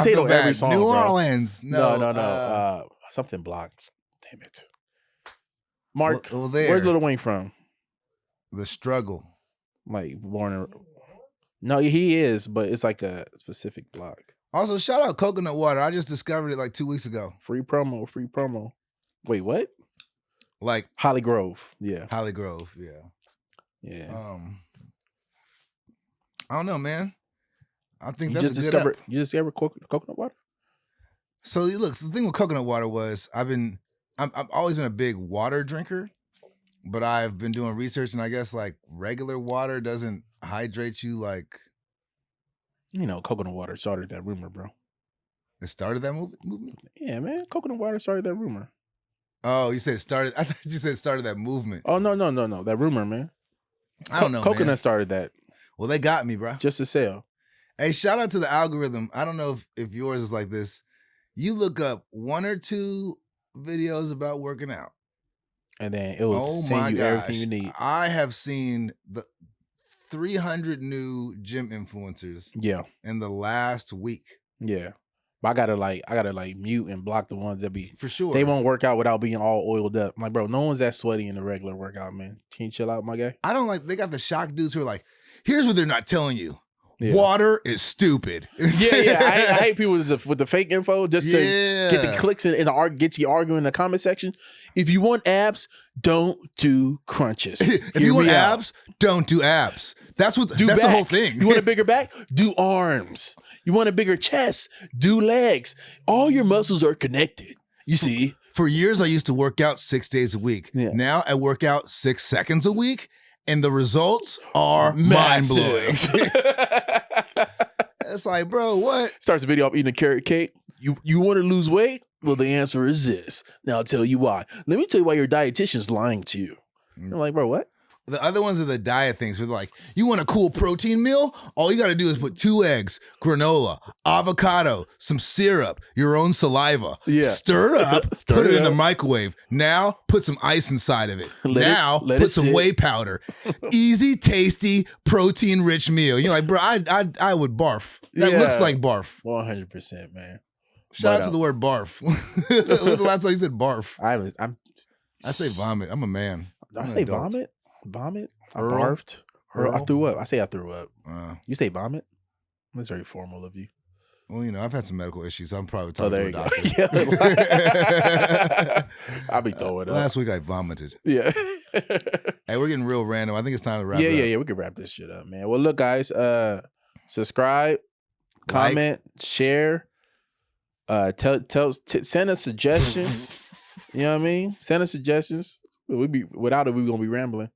feel bad. Every song, New bro. Orleans. No. Something blocked. Damn it. Mark, well, where's Little Wayne from? The Struggle. Like No, he is, but it's like a specific block. Also, shout out Coconut Water. I just discovered it like 2 weeks ago. Free promo. Wait, what? Like Holly Grove. Yeah. Holly Grove, yeah. Yeah. I don't know, man. I think You discovered coconut water? So look, the thing with coconut water was I've always been a big water drinker, but I've been doing research and I guess like regular water doesn't hydrate you like. Coconut water started that rumor, bro. It started that movement? Yeah, man. Coconut water started that rumor. Oh, you said it started. I thought you said it started that movement. Oh, no. That rumor, man. I don't know, Coconut man. started that. Well, they got me, bro. Just to sell. Hey, shout out to the algorithm. I don't know if yours is like this. You look up 1 or 2 videos about working out. And then it will send you everything you need. I have seen the 300 new gym influencers in the last week. Yeah. But I gotta like mute and block the ones that be for sure. They won't work out without being all oiled up. I'm like, bro, no one's that sweaty in the regular workout, man. Can you chill out, my guy? I don't like. They got the shock dudes who are like, here's what they're not telling you. Yeah. Water is stupid. I hate people with the fake info just to get the clicks and get you arguing in the comment section. If you want abs, don't do crunches. If you want abs, don't do abs. That's the whole thing. You want a bigger back? Do arms. You want a bigger chest? Do legs. All your muscles are connected. You see? For years, I used to work out 6 days a week. Yeah. Now I work out 6 seconds a week. And the results are mind-blowing. It's like, bro, what? Starts the video off eating a carrot cake. You want to lose weight? Well, the answer is this. Now I'll tell you why. Let me tell you why your dietitian's lying to you. I'm like, bro, what? The other ones are the diet things. Where they're like, you want a cool protein meal? All you got to do is put 2 eggs, granola, avocado, some syrup, your own saliva. Yeah. Stir it up, put it in the microwave. Now put some ice inside of it. Put some whey powder. Easy, tasty, protein-rich meal. You're like, bro, I would barf. That looks like barf. 100%, man. Shout out to the word barf. When was the last time you said barf? I say vomit. I'm a man. Did I say vomit? Vomit? I barfed. I threw up. I say I threw up. You say vomit? That's very formal of you. Well, you know, I've had some medical issues, so I'm probably talking to a doctor. I'll be throwing up. Last week I vomited. Yeah. Hey, we're getting real random. I think it's time to wrap it up. Yeah. We can wrap this shit up, man. Well, look, guys, subscribe, comment, share, send us suggestions. You know what I mean? Send us suggestions. Without it, we're gonna be rambling.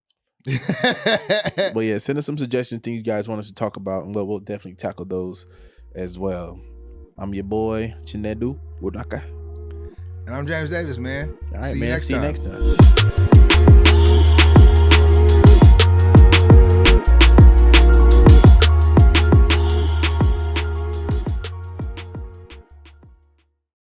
But yeah, send us some suggestions, things you guys want us to talk about, and we'll definitely tackle those as well. I'm your boy Chinedu Wodaka, and I'm James Davis, man. All right, man. See you next time.